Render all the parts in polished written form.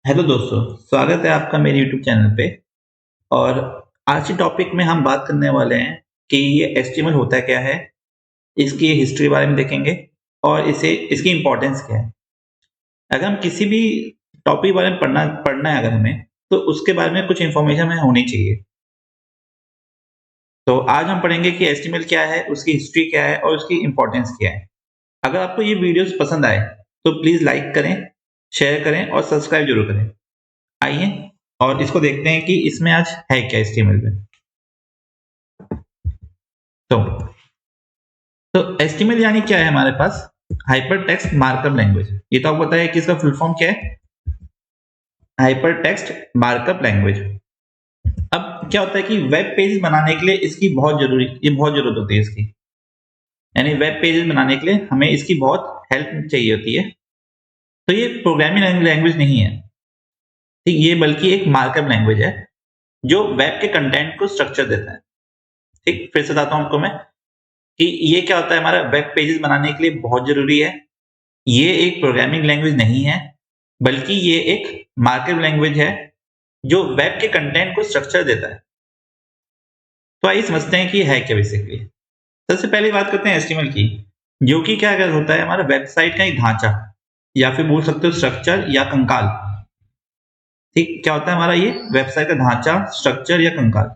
Hello दोस्तों, स्वागत है आपका मेरे यूट्यूब चैनल पे। और आज के टॉपिक में हम बात करने वाले हैं कि ये एचटीएमएल होता क्या है, इसकी हिस्ट्री बारे में देखेंगे और इसे इसकी इम्पोर्टेंस क्या है। अगर हम किसी भी टॉपिक बारे में पढ़ना पढ़ना है अगर हमें, तो उसके बारे में कुछ इन्फॉर्मेशन हमें होनी चाहिए। तो आज हम पढ़ेंगे कि एचटीएमएल क्या है, उसकी हिस्ट्री क्या है और उसकी इम्पोर्टेंस क्या है। अगर आपको ये वीडियोस पसंद आए, तो प्लीज़ लाइक करें, शेयर करें और सब्सक्राइब ज़रूर करें। आइए और इसको देखते हैं कि इसमें आज है क्या एचटीएमएल में। तो तो एचटीएमएल यानी क्या है हमारे पास? Hypertext markup language. ये तो आपको पता है कि इसका फुल फॉर्म क्या है? Hyper text markup language. अब क्या होता है कि वेब पेज बनाने के लिए इसकी बहुत जरूरत होती है इसकी। यानी वेब पेजेस बनाने के लिए हमें इसकी बहुत हेल्प चाहिए होती है। तो ये प्रोग्रामिंग लैंग्वेज नहीं है, ठीक, ये बल्कि एक मार्कअप लैंग्वेज है जो वेब के कंटेंट को स्ट्रक्चर देता है। ठीक, फिर से बताता हूँ आपको मैं कि ये क्या होता है, हमारा वेब पेजेस बनाने के लिए बहुत जरूरी है। ये एक प्रोग्रामिंग लैंग्वेज नहीं है, बल्कि ये एक मार्कअप लैंग्वेज है जो वेब के कंटेंट को स्ट्रक्चर देता है। तो आइए समझते हैं कि है क्या बेसिकली। सबसे पहले बात करते हैं एचटीएमएल की, जो कि क्या होता है, हमारा वेबसाइट का एक ढांचा या फिर बोल सकते हो स्ट्रक्चर या कंकाल। ठीक, क्या होता है हमारा ये वेबसाइट का ढांचा, स्ट्रक्चर या कंकाल।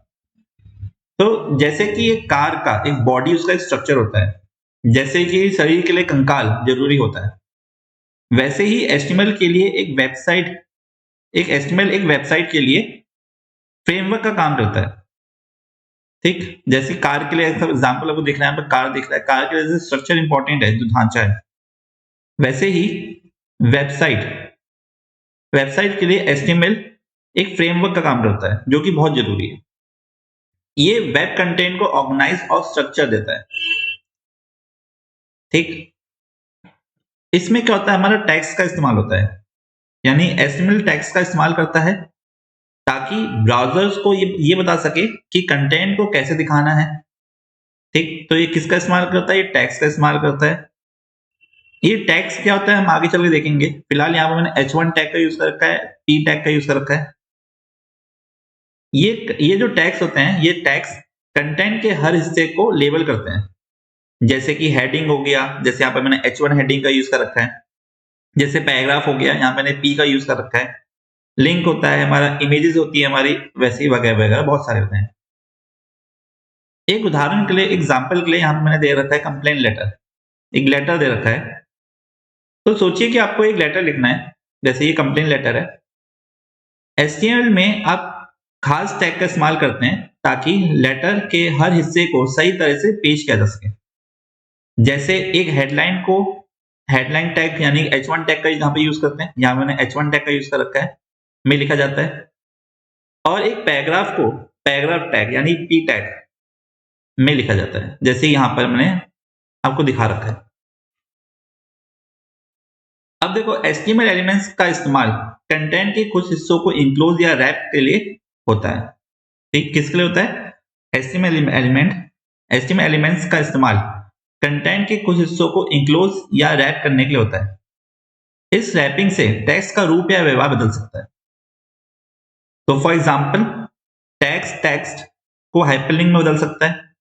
तो जैसे कि एक कार का एक बॉडी, उसका एक स्ट्रक्चर होता है, जैसे कि शरीर के लिए कंकाल जरूरी होता है, वैसे ही एचटीएमएल के लिए एक वेबसाइट के लिए फ्रेमवर्क का काम करता है। ठीक, जैसे कार के लिए एग्जांपल आपको दिख रहा है, यहाँ पर कार दिख रहा है, कार के लिए स्ट्रक्चर इंपॉर्टेंट है, जो ढांचा है, वैसे ही वेबसाइट वेबसाइट के लिए एचटीएमएल एक फ्रेमवर्क का काम करता है, जो कि बहुत जरूरी है। ये वेब कंटेंट को ऑर्गेनाइज और स्ट्रक्चर देता है। ठीक, इसमें क्या होता है, हमारा टैग्स का इस्तेमाल होता है, यानी एचटीएमएल टैग्स का इस्तेमाल करता है ताकि ब्राउजर्स को ये बता सके कि कंटेंट को कैसे दिखाना है। ठीक, तो ये किसका इस्तेमाल करता है? ये टैग्स का इस्तेमाल करता है। ये टैग्स क्या होता है हम आगे चल के देखेंगे। फिलहाल यहाँ पर मैंने H1 टैग का यूज कर रखा है, P टैग का यूज कर रखा है। ये जो टैग्स होते हैं, ये टैग्स कंटेंट के हर हिस्से को लेबल करते हैं। जैसे कि हेडिंग हो गया, जैसे यहाँ पर मैंने H1 हेडिंग का यूज कर रखा है। जैसे पैराग्राफ हो गया, यहाँ मैंने P का यूज कर रखा है। लिंक होता है हमारा, इमेजेस होती है हमारी, वैसे ही वगैरह वगैरह बहुत सारे होते हैं। एक उदाहरण के लिए, एग्जाम्पल के लिए यहाँ पे मैंने दे रखा है कंप्लेन लेटर, एक लेटर दे रखा है। तो सोचिए कि आपको एक लेटर लिखना है, जैसे ये कंप्लेन लेटर है। एचटीएमएल में आप खास टैग का इस्तेमाल करते हैं ताकि लेटर के हर हिस्से को सही तरह से पेश किया जा सके। जैसे एक हेडलाइन टैग यानी H1 टैग का यहाँ पे यूज करते हैं, यहाँ मैंने H1 टैग का यूज कर रखा है, में लिखा जाता है। और एक पैराग्राफ को पैराग्राफ टैग यानी P टैग में लिखा जाता है, जैसे यहाँ पर मैंने आपको दिखा रखा है। अब देखो, एचटीएमएल एलिमेंट्स का इस्तेमाल कंटेंट के कुछ हिस्सों को इंक्लोज या रैप के लिए होता है। ठीक, किसके लिए होता है? एचटीएमएल एलिमेंट्स का इस्तेमाल कंटेंट के कुछ हिस्सों को इंक्लोज या रैप करने के लिए होता है। इस रैपिंग से टेक्स्ट का रूप या व्यवहार बदल सकता है। तो फॉर एग्जांपल, टेक्स्ट को हाइपरलिंक में बदल सकता है।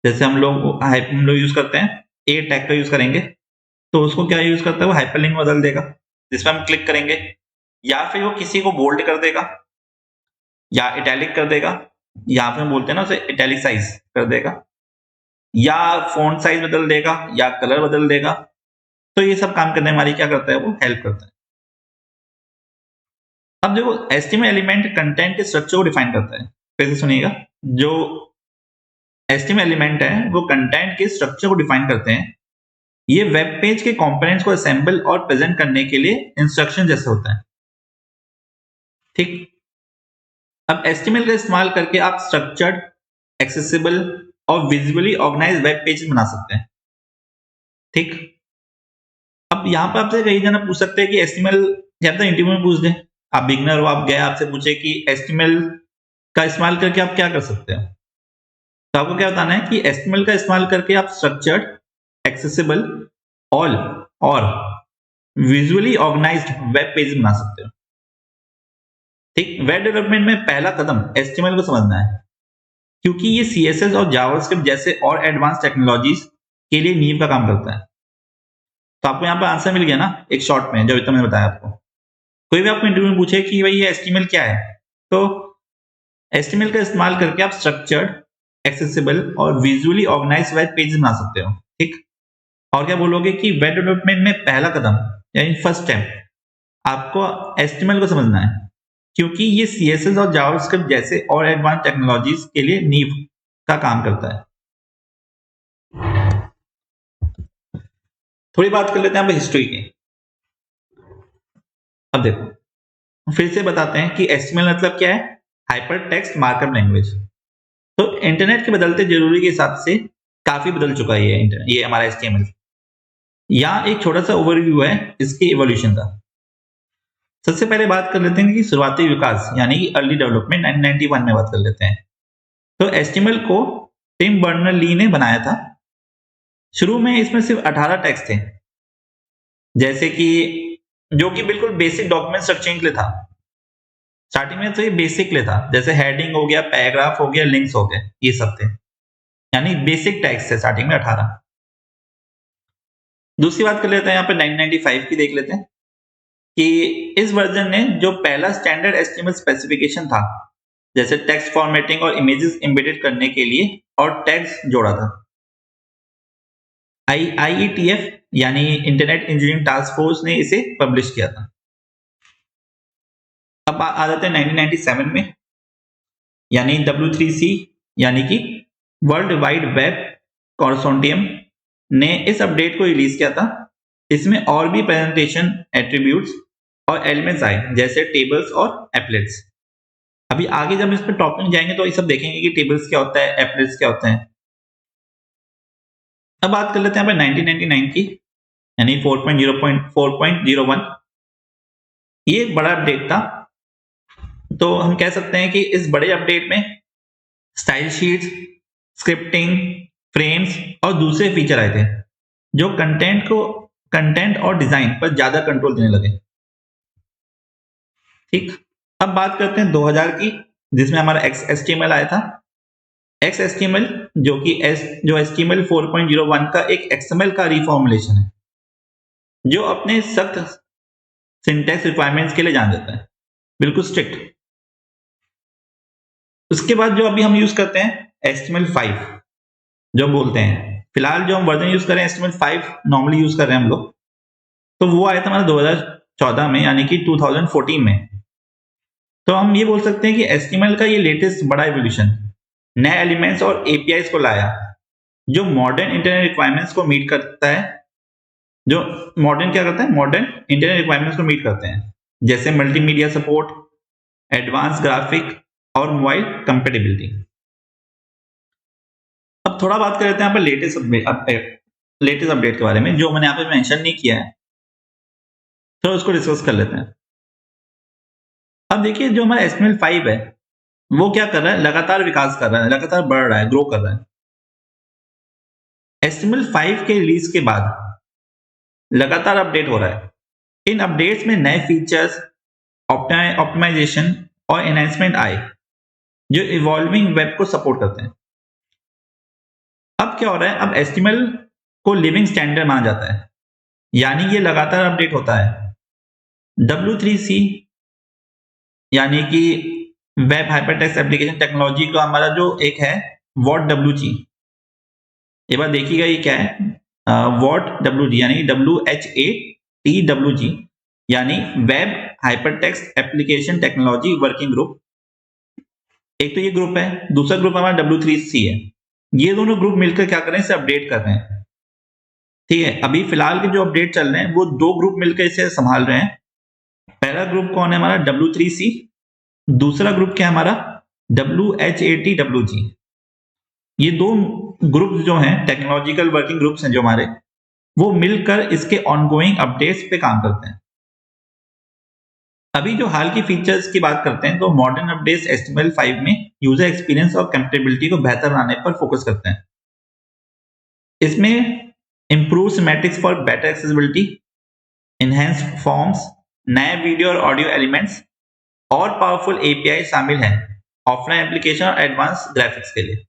जैसे हम लोग यूज करते हैं, ए टैग का यूज करेंगे, तो उसको क्या यूज करता है, वो हाइपरलिंक में बदल देगा, जिसमें हम क्लिक करेंगे, या फिर वो किसी को बोल्ड कर देगा या इटैलिक कर देगा, या फिर हम बोलते हैं ना उसे इटैलिसाइज कर देगा, या फॉन्ट साइज बदल देगा या कलर बदल देगा। तो ये सब काम करने में हमारी क्या करता है, वो हेल्प करता है। अब देखो, एचटीएमएल एलिमेंट कंटेंट के स्ट्रक्चर को डिफाइन करता है। फिर से सुनिएगा, जो एचटीएमएल एलिमेंट है वो कंटेंट के स्ट्रक्चर को डिफाइन करते हैं। ये वेब पेज के कंपोनेंट्स को असेंबल और प्रेजेंट करने के लिए इंस्ट्रक्शन जैसे होता है। ठीक, अब एचटीएमएल का इस्तेमाल करके आप स्ट्रक्चर्ड, एक्सेसिबल और विजुअली ऑर्गेनाइज वेब पेज बना सकते हैं। ठीक, अब यहाँ पर आपसे कई जना पूछ सकते हैं कि एचटीएमएल, या तो इंटरव्यू में पूछ दें, आप बिगनर हो, आप गए, आपसे पूछे कि एचटीएमएल का इस्तेमाल करके आप क्या कर सकते हैं, तो आपको क्या बताना है कि एचटीएमएल का इस्तेमाल करके आप स्ट्रक्चर्ड, एक्सेसिबल और विजुअली ऑर्गेनाइज्ड वेब पेज बना सकते हो। ठीक, वेब डेवलपमेंट में पहला कदम HTML को समझना है, क्योंकि ये CSS और जावास्क्रिप्ट जैसे और एडवांस टेक्नोलॉजीज के लिए नींव का काम करता है। तो आपको यहाँ पे आंसर मिल गया ना एक शॉर्ट में, जो इतना मैंने बताया आपको। कोई भी आपको इंटरव्यू में पूछे कि भाई ये HTML क्या है, तो HTML का इस्तेमाल करके आप स्ट्रक्चर्ड, एक्सेसिबल और विजुअली ऑर्गेनाइज वेब पेज बना सकते हो। ठीक, और क्या बोलोगे कि वेब डेवलपमेंट में पहला कदम यानी फर्स्ट स्टेप आपको HTML को समझना है, क्योंकि ये CSS और जावास्क्रिप्ट जैसे और एडवांस टेक्नोलॉजीज के लिए नींव का काम करता है। थोड़ी बात कर लेते हैं हिस्ट्री की। अब देखो, फिर से बताते हैं कि HTML मतलब क्या है। Hyper text markup language. तो इंटरनेट के बदलते जरूरी के हिसाब से काफी बदल चुका है ये हमारा HTML। यहाँ एक छोटा सा ओवरव्यू है इसके इवोल्यूशन का। सबसे पहले बात कर लेते हैं कि शुरुआती विकास यानी कि अर्ली डेवलपमेंट 1991 में बात कर लेते हैं। तो HTML को टिम बर्नर-ली ने बनाया था। शुरू में इसमें सिर्फ 18 टैग्स थे, जैसे कि जो कि बिल्कुल बेसिक डॉक्यूमेंट स्ट्रक्चरिंग के लिए था। स्टार्टिंग में तो ये बेसिक के लिए था, जैसे हेडिंग हो गया, पैराग्राफ हो गया, लिंक्स हो गए, ये सब थे, यानी बेसिक टैग्स थे स्टार्टिंग में 18। दूसरी बात कर लेते हैं यहाँ पे 1995 की, देख लेते हैं कि इस वर्जन ने जो पहला स्टैंडर्ड HTML स्पेसिफिकेशन था, जैसे टेक्स्ट फॉर्मेटिंग और इमेजेस एम्बेडेड करने के लिए और टैग्स जोड़ा था। IETF यानी इंटरनेट इंजीनियरिंग टास्क फोर्स ने इसे पब्लिश किया था। अब आ जाते हैं 1997 में, यानी W3C यानी कि वर्ल्ड वाइड वेब कंसोर्टियम ने इस अपडेट को रिलीज किया था। इसमें और भी प्रेजेंटेशन एट्रीब्यूट्स और एलिमेंट्स आए, जैसे टेबल्स और एप्लेट्स। अभी आगे जब इस पर टॉपिक में जाएंगे तो ये सब देखेंगे कि टेबल्स क्या होता है, एप्लेट्स क्या होते हैं। अब बात कर लेते हैं 1999 की, यानी 4.0.4.01। ये एक बड़ा अपडेट था। तो हम कह सकते हैं कि इस बड़े अपडेट में स्टाइल शीट्स, स्क्रिप्टिंग, फ्रेम्स और दूसरे फीचर आए थे, जो कंटेंट और डिजाइन पर ज्यादा कंट्रोल देने लगे। ठीक, अब बात करते हैं 2000 की, जिसमें हमारा XHTML आया था। XHTML जो कि HTML 4.01 का एक XML का रिफॉर्मुलेशन है, जो अपने सख्त सिंटैक्स रिक्वायरमेंट्स के लिए जाना जाता है, बिल्कुल स्ट्रिक्ट। उसके बाद जो अभी हम यूज करते हैं HTML5, जो बोलते हैं, फिलहाल जो हम वर्जन यूज कर रहे हैं HTML5 नॉर्मली यूज कर रहे हैं हम लोग, तो वो आया था हमारा 2014 में, यानी कि 2014 में। तो हम ये बोल सकते हैं कि HTML का ये लेटेस्ट बड़ा एवोल्यूशन नए एलिमेंट्स और APIs को लाया, जो मॉडर्न इंटरनेट रिक्वायरमेंट्स को मीट करता है। जो मॉडर्न क्या करता है, मॉडर्न इंटरनेट रिक्वायरमेंट्स को मीट करते हैं, जैसे मल्टीमीडिया सपोर्ट, एडवांस ग्राफिक और मोबाइल कंपेटिबिलिटी। अब थोड़ा बात कर लेते हैं यहाँ पर लेटेस्ट अपडेट के बारे में, जो मैंने यहाँ पे मेंशन नहीं किया है, तो उसको डिस्कस कर लेते हैं। अब देखिए, जो हमारा HTML5 है वो क्या कर रहा है, लगातार विकास कर रहा है, लगातार बढ़ रहा है, ग्रो कर रहा है। HTML5 के रिलीज के बाद लगातार अपडेट हो रहा है। इन अपडेट्स में नए फीचर्स, ऑप्टिमाइजेशन और एनहांसमेंट आए, जो इवॉल्विंग वेब को सपोर्ट करते हैं। अब क्या हो रहा है, अब HTML को लिविंग स्टैंडर्ड माना जाता है, यानी ये लगातार अपडेट होता है। W3C यानी कि वेब हाइपरटेक्स्ट एप्लीकेशन टेक्नोलॉजी का हमारा जो एक है WHAT-WG, ये बात देखिएगा ये क्या है, WHAT-WG यानी WHATWG यानी web hypertext application technology working group. एक तो ये ग्रुप है, दूसरा ग्रुप हमारा W3C है। ये दोनों ग्रुप मिलकर क्या कर रहे हैं, इसे अपडेट कर रहे हैं। ठीक है, अभी फिलहाल के जो अपडेट चल रहे हैं वो दो ग्रुप मिलकर इसे संभाल रहे हैं। पहला ग्रुप कौन है, हमारा W3C। दूसरा ग्रुप क्या है, हमारा WHATWG। ये दो ग्रुप जो हैं, टेक्नोलॉजिकल वर्किंग ग्रुप्स हैं जो हमारे, वो मिलकर इसके ऑनगोइंग अपडेट्स पे काम करते हैं। अभी जो हाल की फीचर्स की बात करते हैं, तो मॉडर्न अपडेट्स HTML5 में यूजर एक्सपीरियंस और कंपेटेबिलिटी को बेहतर बनाने पर फोकस करते हैं। इसमें improve सिमेटिक्स for better accessibility, enhanced forms, नए वीडियो और ऑडियो एलिमेंट्स, और पावरफुल एपीआई शामिल हैं ऑफलाइन एप्लीकेशन और एडवांस ग्राफिक्स के लिए।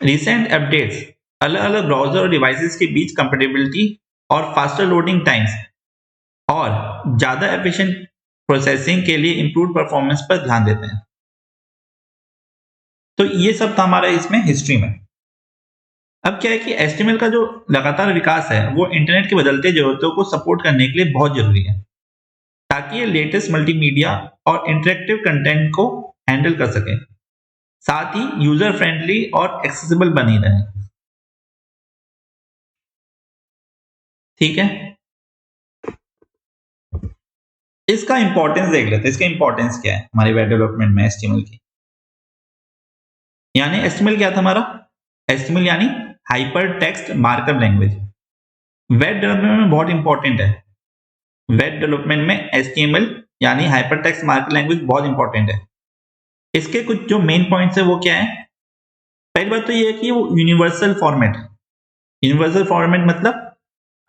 रिसेंट अपडेट्स अलग अलग ब्राउजर और डिवाइसेस के बीच कंपेटेबिलिटी और फास्टर लोडिंग टाइम्स और ज्यादा एफिशिएंट प्रोसेसिंग के लिए इंप्रूव परफॉर्मेंस पर ध्यान देते हैं। तो ये सब था हमारा इसमें हिस्ट्री में। अब क्या है कि HTML का जो लगातार विकास है वो इंटरनेट की बदलते जरूरतों को सपोर्ट करने के लिए बहुत जरूरी है, ताकि ये लेटेस्ट मल्टीमीडिया और इंटरेक्टिव कंटेंट को हैंडल कर सके, साथ ही यूजर फ्रेंडली और एक्सेसिबल बनी रहे। ठीक है, इसका इंपॉर्टेंस देख लेते हैं। इसका इंपॉर्टेंस क्या है हमारे वेब डेवलपमेंट में HTML की। यानी HTML क्या था हमारा? HTML यानी hyper text markup language. Web development में बहुत इंपॉर्टेंट है। वेब डेवलपमेंट में HTML यानी हाइपर टेक्स्ट मार्कअप लैंग्वेज बहुत इंपॉर्टेंट है। इसके कुछ जो मेन पॉइंट्स है वो क्या है? पहली बात तो ये है कि वो यूनिवर्सल फॉर्मेट। यूनिवर्सल फॉर्मेट मतलब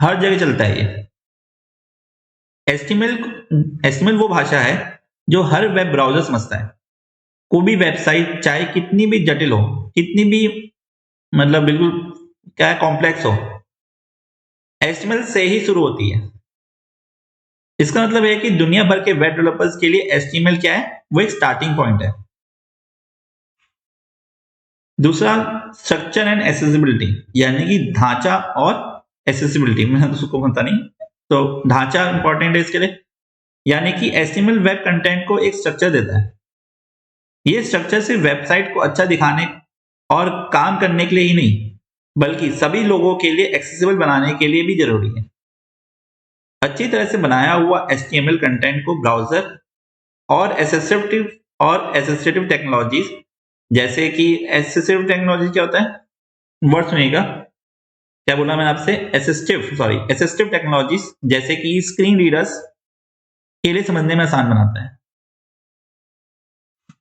हर जगह चलता है ये। HTML वो भाषा है जो हर वेब ब्राउजर समझता है। कोई भी वेबसाइट चाहे कितनी भी जटिल हो, कितनी भी मतलब बिल्कुल क्या है कॉम्प्लेक्स हो, HTML से ही शुरू होती है। इसका मतलब है कि दुनिया भर के वेब डेवलपर्स के लिए HTML क्या है? वो एक स्टार्टिंग पॉइंट है। दूसरा स्ट्रक्चर एंड एसेसिबिलिटी, यानी कि ढांचा और एसेसिबिलिटी, मैं तो उसको पता नहीं, तो ढांचा इंपॉर्टेंट है इसके लिए। यानी कि HTML वेब कंटेंट को एक स्ट्रक्चर देता है। ये स्ट्रक्चर सिर्फ वेबसाइट को अच्छा दिखाने और काम करने के लिए ही नहीं, बल्कि सभी लोगों के लिए एक्सेसिबल बनाने के लिए भी जरूरी है। अच्छी तरह से बनाया हुआ HTML कंटेंट को ब्राउजर और एसिस्टिव टेक्नोलॉजीज, जैसे कि एसिस्टिव टेक्नोलॉजी क्या होता है? वर्ड सुनिएगा, क्या बोला मैंने आपसे? एसिस्टिव टेक्नोलॉजीज जैसे कि स्क्रीन रीडर्स के लिए समझने में आसान बनाता है।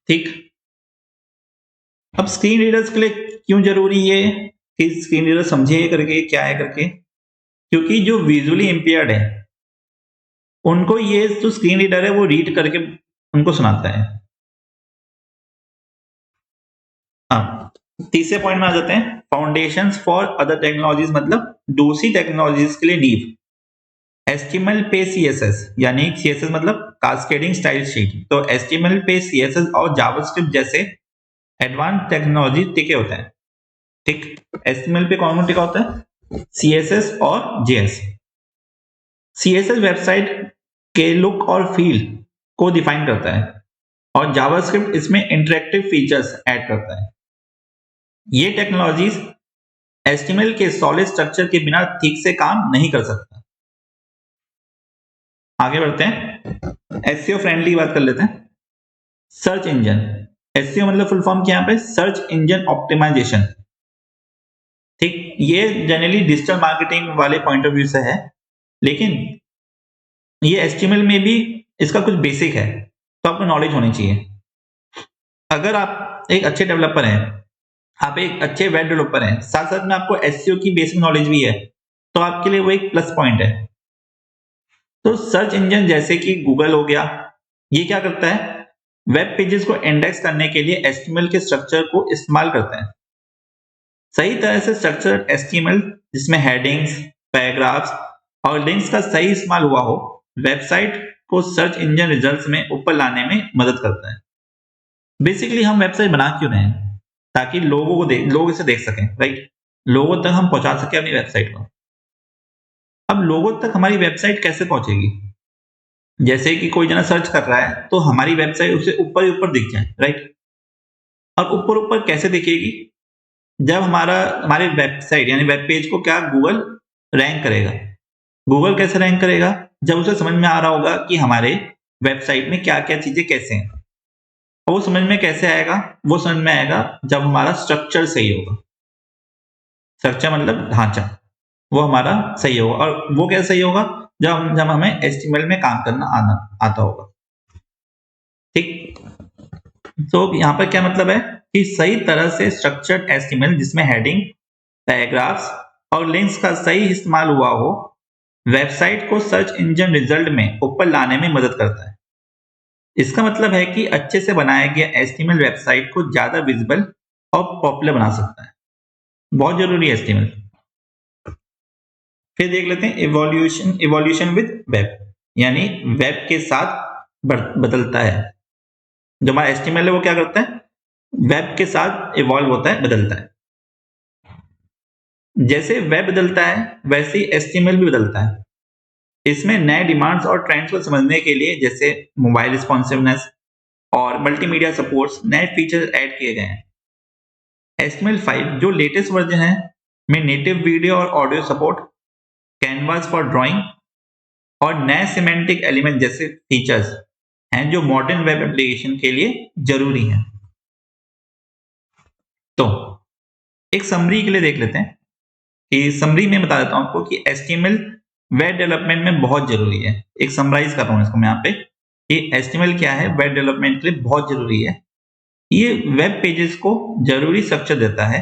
ठीक, अब स्क्रीन रीडर्स के लिए क्यों जरूरी है कि स्क्रीन रीडर समझे करके क्या है करके? क्योंकि जो विजुअली इंपेयर्ड है उनको ये जो स्क्रीन रीडर है वो रीड करके उनको सुनाता है। हाँ, तीसरे पॉइंट में आ जाते हैं, फाउंडेशंस फॉर अदर टेक्नोलॉजीज, मतलब दूसरी टेक्नोलॉजीज के लिए नींव। HTML पे CSS, यानी CSS मतलब कास्केडिंग स्टाइल शीट, तो HTML पे CSS और जावास्क्रिप्ट जैसे एडवांस टेक्नोलॉजी टिके होते हैं। ठीक, HTML पे कौन टिका होता है? CSS और JS। CSS वेबसाइट के लुक और फील को डिफाइन करता है और जावास्क्रिप्ट इसमें इंटरेक्टिव फीचर्स ऐड करता है। ये टेक्नोलॉजीज HTML के सॉलिड स्ट्रक्चर के बिना ठीक से काम नहीं कर सकता। आगे बढ़ते हैं, SEO फ्रेंडली की बात कर लेते हैं। सर्च इंजन, SEO मतलब फुल फॉर्म क्या है यहाँ पे? Search engine optimization. ठीक, ये जनरली डिजिटल मार्केटिंग वाले पॉइंट ऑफ व्यू से है, लेकिन ये HTML में भी इसका कुछ बेसिक है, तो आपको नॉलेज होनी चाहिए। अगर आप एक अच्छे डेवलपर हैं, आप एक अच्छे वेब डेवलपर हैं, साथ साथ में आपको SEO की बेसिक नॉलेज भी है, तो आपके लिए वो एक प्लस पॉइंट है। तो सर्च इंजन जैसे कि गूगल हो गया, ये क्या करता है? वेब पेजेस को इंडेक्स करने के लिए HTML के स्ट्रक्चर को इस्तेमाल करता है। सही तरह से स्ट्रक्चर्ड HTML जिसमें हेडिंग्स, पैराग्राफ्स और लिंक्स का सही इस्तेमाल हुआ हो, वेबसाइट को सर्च इंजन रिजल्ट्स में ऊपर लाने में मदद करता है। बेसिकली हम वेबसाइट बना क्यों रहे हैं? ताकि लोग इसे देख सकें, राइट? लोगों तक हम पहुंचा सके अपनी वेबसाइट को। अब लोगों तक हमारी वेबसाइट कैसे पहुंचेगी? जैसे कि कोई जना सर्च कर रहा है तो हमारी वेबसाइट उसे ऊपर ही ऊपर दिख जाए, राइट? और ऊपर ऊपर कैसे दिखेगी? जब हमारी वेबसाइट यानी वेब पेज को क्या गूगल रैंक करेगा। गूगल कैसे रैंक करेगा? जब उसे समझ में आ रहा होगा कि हमारे वेबसाइट में क्या क्या चीजें कैसे हैं। और वो समझ में कैसे आएगा? वो समझ में आएगा जब हमारा स्ट्रक्चर सही होगा। स्ट्रक्चर मतलब ढांचा, वो हमारा सही होगा। और वो कैसे सही होगा? जब हमें HTML में काम करना आता होगा। ठीक, तो यहाँ पर क्या मतलब है कि सही तरह से स्ट्रक्चर्ड HTML जिसमें हेडिंग, पैराग्राफ्स और लिंक्स का सही इस्तेमाल हुआ हो, वेबसाइट को सर्च इंजन रिजल्ट में ऊपर लाने में मदद करता है। इसका मतलब है कि अच्छे से बनाया गया HTML वेबसाइट को ज्यादा विजिबल और पॉपुलर बना सकता है। बहुत जरूरी है HTML। फिर देख लेते हैं इवोल्यूशन विद वेब, यानी वेब के साथ बदलता है। जो हमारा HTML है वो क्या करता है, वेब के साथ इवॉल्व होता है, बदलता है। जैसे वेब बदलता है वैसे ही HTML भी बदलता है। इसमें नए डिमांड्स और ट्रेंड्स को समझने के लिए जैसे मोबाइल रिस्पॉन्सिवनेस और मल्टीमीडिया सपोर्ट्स नए फीचर्स ऐड किए गए हैं। HTML5 जो लेटेस्ट वर्जन है में नेटिव वीडियो और audio support, canvas for drawing और नए सिमेंटिक एलिमेंट जैसे फीचर्स हैं जो मॉडर्न वेब एप्लीकेशन के लिए जरूरी हैं। तो एक समरी के लिए देख लेते हैं कि समरी में बता देता हूं आपको कि HTML वेब डेवलपमेंट में बहुत जरूरी है। एक समराइज कर रहा हूं इसको मैं यहाँ पे कि HTML क्या है, वेब डेवलपमेंट के लिए बहुत जरूरी है। ये वेब पेजेस को जरूरी स्ट्रक्चर देता है,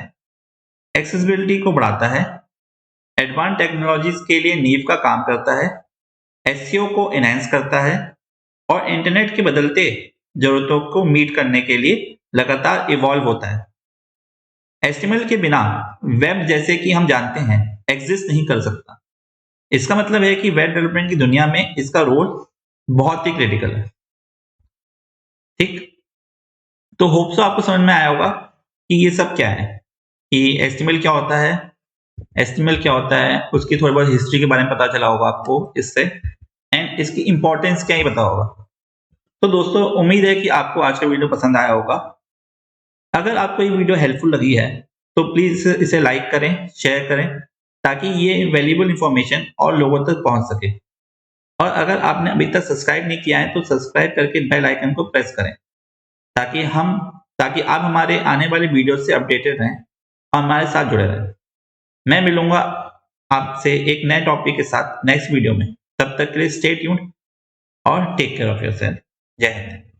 एक्सेसिबिलिटी को बढ़ाता है, एडवांस टेक्नोलॉजीज के लिए नींव का काम करता है, SEO को एनहांस करता है और इंटरनेट के बदलते जरूरतों को मीट करने के लिए लगातार इवॉल्व होता है। HTML के बिना वेब जैसे कि हम जानते हैं एग्जिस्ट नहीं कर सकता। इसका मतलब है कि वेब डेवलपमेंट की दुनिया में इसका रोल बहुत ही क्रिटिकल है। ठीक, तो होप सो आपको समझ में आया होगा कि ये सब क्या है, कि HTML क्या होता है, HTML क्या होता है, उसकी थोड़ी बहुत हिस्ट्री के बारे में पता चला होगा आपको इससे, एंड इसकी इंपॉर्टेंस क्या ही पता होगा। तो दोस्तों उम्मीद है कि आपको आज का वीडियो पसंद आया होगा। अगर आपको ये वीडियो हेल्पफुल लगी है तो प्लीज इसे लाइक करें, शेयर करें, ताकि ये वैल्यूएबल इंफॉर्मेशन और लोगों तक पहुंच सके। और अगर आपने अभी तक सब्सक्राइब नहीं किया है तो सब्सक्राइब करके बेल आइकन को प्रेस करें, ताकि आप हमारे आने वाले वीडियो से अपडेटेड रहें और हमारे साथ जुड़े रहें। मैं मिलूंगा आपसे एक नए टॉपिक के साथ नेक्स्ट वीडियो में। तब तक के लिए स्टे ट्यून्ड और टेक केयर ऑफ योरसेल्फ। जय हिंद।